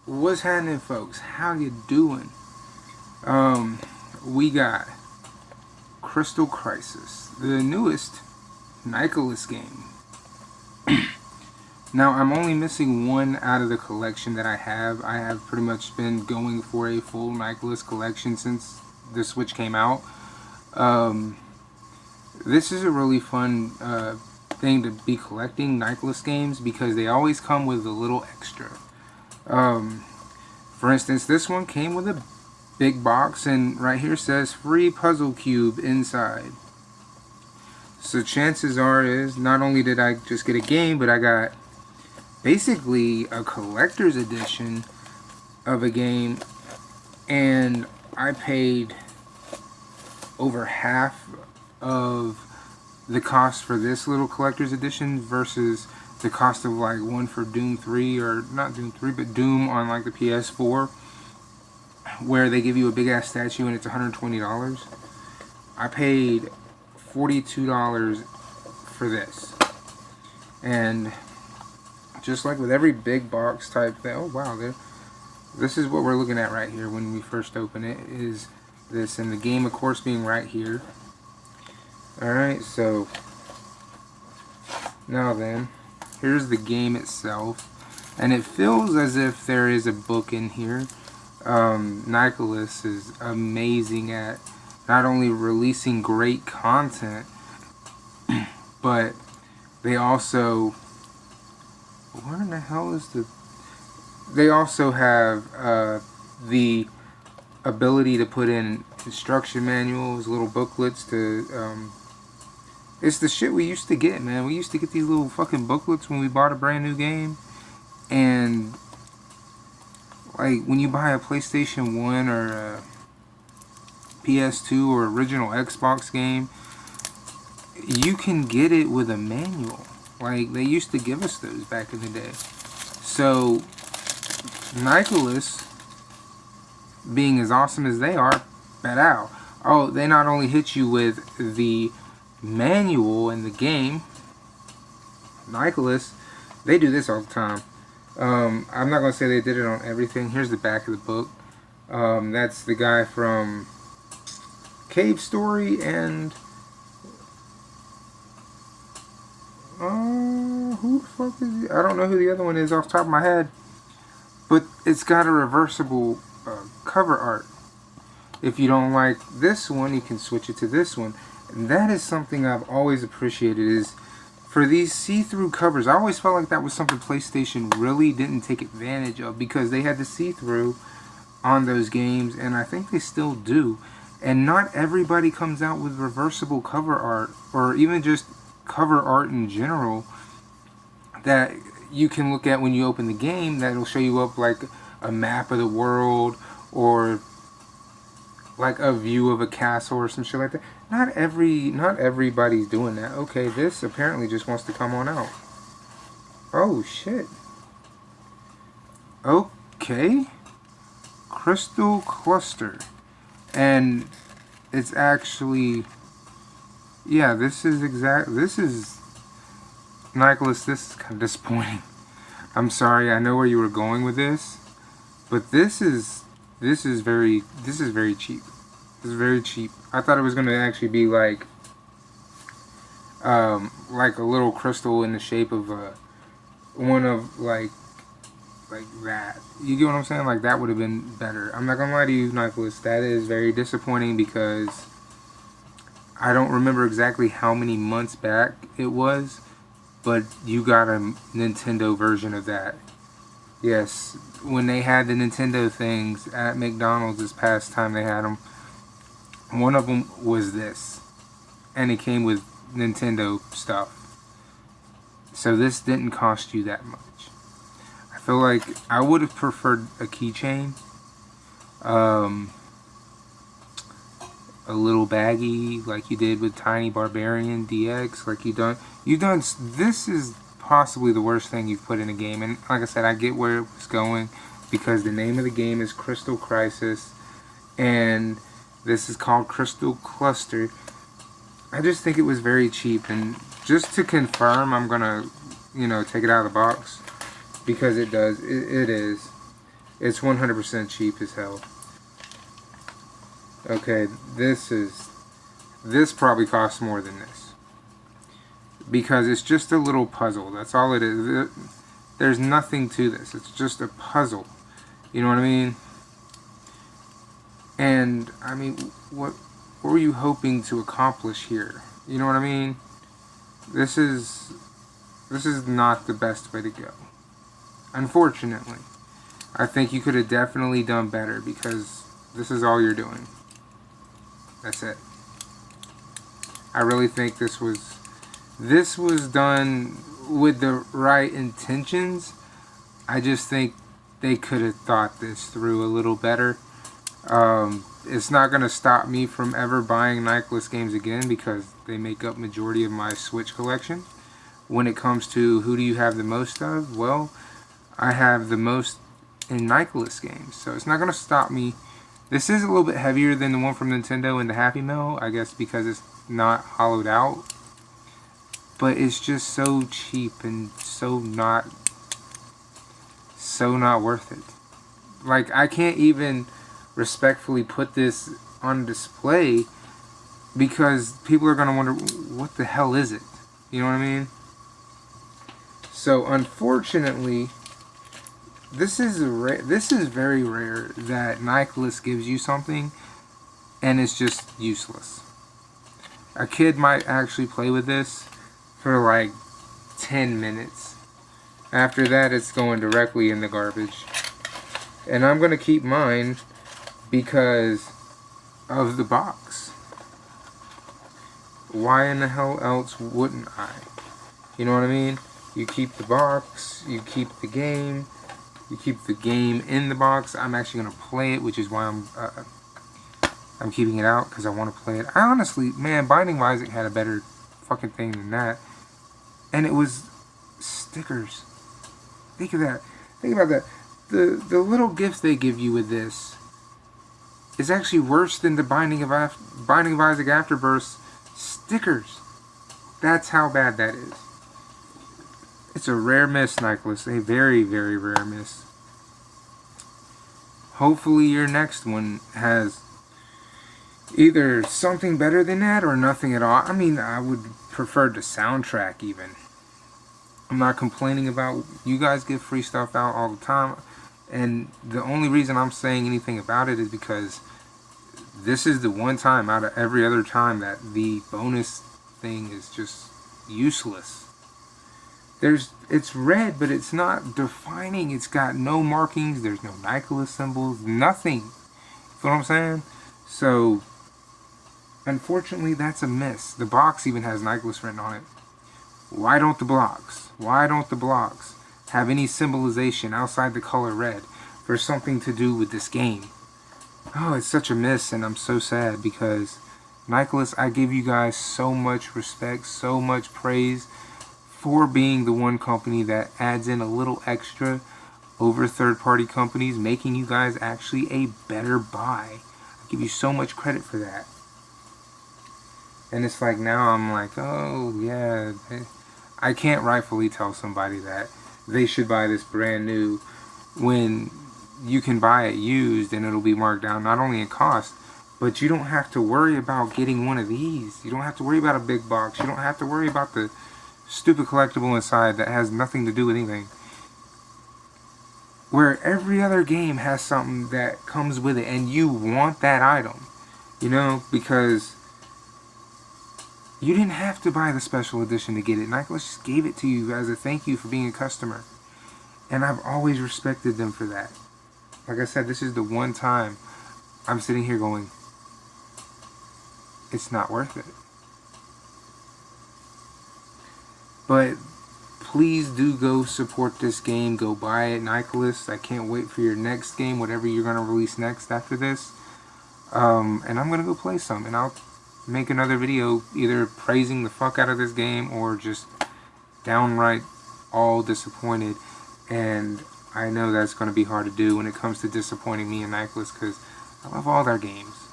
What's happening, folks? How you doing? We got Crystal Crisis, the newest Nicalis game. Now, I'm only missing one out of the collection that I have. I have pretty much been going for a full Nicalis collection since the Switch came out. Um, this is a really fun thing to be collecting Nicalis games because they always come with a little extra. Um, for instance, this one came with a big box, and right here says free puzzle cube inside. So chances are is not only did I just get a game, but I got basically a collector's edition of a game, and I paid over half of the cost for this little collector's edition versus the cost of like one for Doom 3, or not Doom 3, but Doom on like the PS4, where they give you a big ass statue and it's $120. I paid $42 for this. And just like with every big box type thing, oh wow, this is what we're looking at right here when we first open it, is this, and the game of course being right here. Alright, so now then, here's the game itself, and it feels as if there is a book in here. Nicalis is amazing at not only releasing great content, but they also, where in the hell is the, they also have the ability to put in instruction manuals, little booklets to, it's the shit we used to get, man. We used to get these little fucking booklets when we bought a brand new game, and like when you buy a PlayStation 1 or a PS2 or original Xbox game, you can get it with a manual. Like, they used to give us those back in the day. So, Nicalis, being as awesome as they are, badaw. Oh, they not only hit you with the manual in the game, Nicalis, they do this all the time. I'm not going to say they did it on everything. Here's the back of the book. That's the guy from Cave Story and who the fuck is he? I don't know who the other one is off the top of my head, but it's got a reversible cover art. If you don't like this one, you can switch it to this one, and that is something I've always appreciated, is for these see-through covers. I always felt like that was something PlayStation really didn't take advantage of, because they had the see-through on those games, and I think they still do. And not everybody comes out with reversible cover art, or even just cover art in general, that you can look at when you open the game, that'll show you up like a map of the world, or like a view of a castle or some shit like that. Not everybody's doing that. Okay, this apparently just wants to come on out. Oh shit. Okay. Crystal Cluster. And it's actually, yeah, this is Nicalis, this is kind of disappointing. I'm sorry, I know where you were going with this, but this is very cheap. This is very cheap. I thought it was going to actually be like a little crystal in the shape of one of like that. You get what I'm saying? Like, that would have been better. I'm not gonna lie to you, Nicalis, that is very disappointing, because I don't remember exactly how many months back it was, but you got a Nintendo version of that. Yes, when they had the Nintendo things at McDonald's this past time they had them, one of them was this, and it came with Nintendo stuff. So this didn't cost you that much. I feel like I would have preferred a keychain, a little baggie like you did with Tiny Barbarian DX, like you've done. This is possibly the worst thing you've put in a game, and like I said, I get where it was going, because the name of the game is Crystal Crisis, and this is called Crystal Cluster. I just think it was very cheap, and just to confirm, I'm gonna, take it out of the box, because it is. It's 100% cheap as hell. Okay, this probably costs more than this. Because it's just a little puzzle. That's all it is. There's nothing to this. It's just a puzzle. You know what I mean? And, I mean, what were you hoping to accomplish here? You know what I mean? This is not the best way to go. Unfortunately. I think you could have definitely done better because this is all you're doing. That's it. I really think this was done with the right intentions. I just think they could have thought this through a little better. It's not going to stop me from ever buying Nicalis games again because they make up majority of my Switch collection. When it comes to who do you have the most of, well, I have the most in Nicalis games, so it's not going to stop me. This is a little bit heavier than the one from Nintendo and the Happy Meal, I guess because it's not hollowed out. But it's just so cheap and so not worth it. Like, I can't even respectfully put this on display because people are going to wonder, what the hell is it? You know what I mean? So, unfortunately, this is very rare that Nicalis gives you something and it's just useless. A kid might actually play with this for like 10 minutes. After that, it's going directly in the garbage. And I'm going to keep mine because of the box. Why in the hell else wouldn't I? You know what I mean? You keep the box, you keep the game, you keep the game in the box. I'm actually going to play it, which is why I'm keeping it out, because I want to play it. I honestly, man, Binding of Isaac had a better fucking thing than that. And it was stickers. Think of that. Think about that. The little gifts they give you with this is actually worse than the Binding of Isaac Afterbirth stickers. That's how bad that is. It's a rare miss, Nicalis. A very, very rare miss. Hopefully your next one has either something better than that or nothing at all. I mean, I would prefer the soundtrack even. I'm not complaining about, you guys give free stuff out all the time, and the only reason I'm saying anything about it is because this is the one time out of every other time that the bonus thing is just useless. It's red, but it's not defining. It's got no markings. There's no Nicalis symbols. Nothing. You feel what I'm saying? So, unfortunately, that's a miss. The box even has Nicalis written on it. Why don't the blocks have any symbolization outside the color red for something to do with this game? Oh, it's such a miss, and I'm so sad because Nicalis, I give you guys so much respect, so much praise for being the one company that adds in a little extra over third-party companies, making you guys actually a better buy. I give you so much credit for that. And it's like now I'm like, oh yeah, I can't rightfully tell somebody that they should buy this brand new when you can buy it used and it'll be marked down not only in cost, but you don't have to worry about getting one of these. You don't have to worry about a big box. You don't have to worry about the stupid collectible inside that has nothing to do with anything. Where every other game has something that comes with it and you want that item. You know, because you didn't have to buy the special edition to get it. Nicalis just gave it to you as a thank you for being a customer. And I've always respected them for that. Like I said, this is the one time I'm sitting here going, it's not worth it. But please do go support this game. Go buy it, Nicalis. I can't wait for your next game, whatever you're going to release next after this. And I'm going to go play some. And I'll make another video either praising the fuck out of this game or just downright all disappointed. And I know that's going to be hard to do when it comes to disappointing me and Nicalis because I love all their games.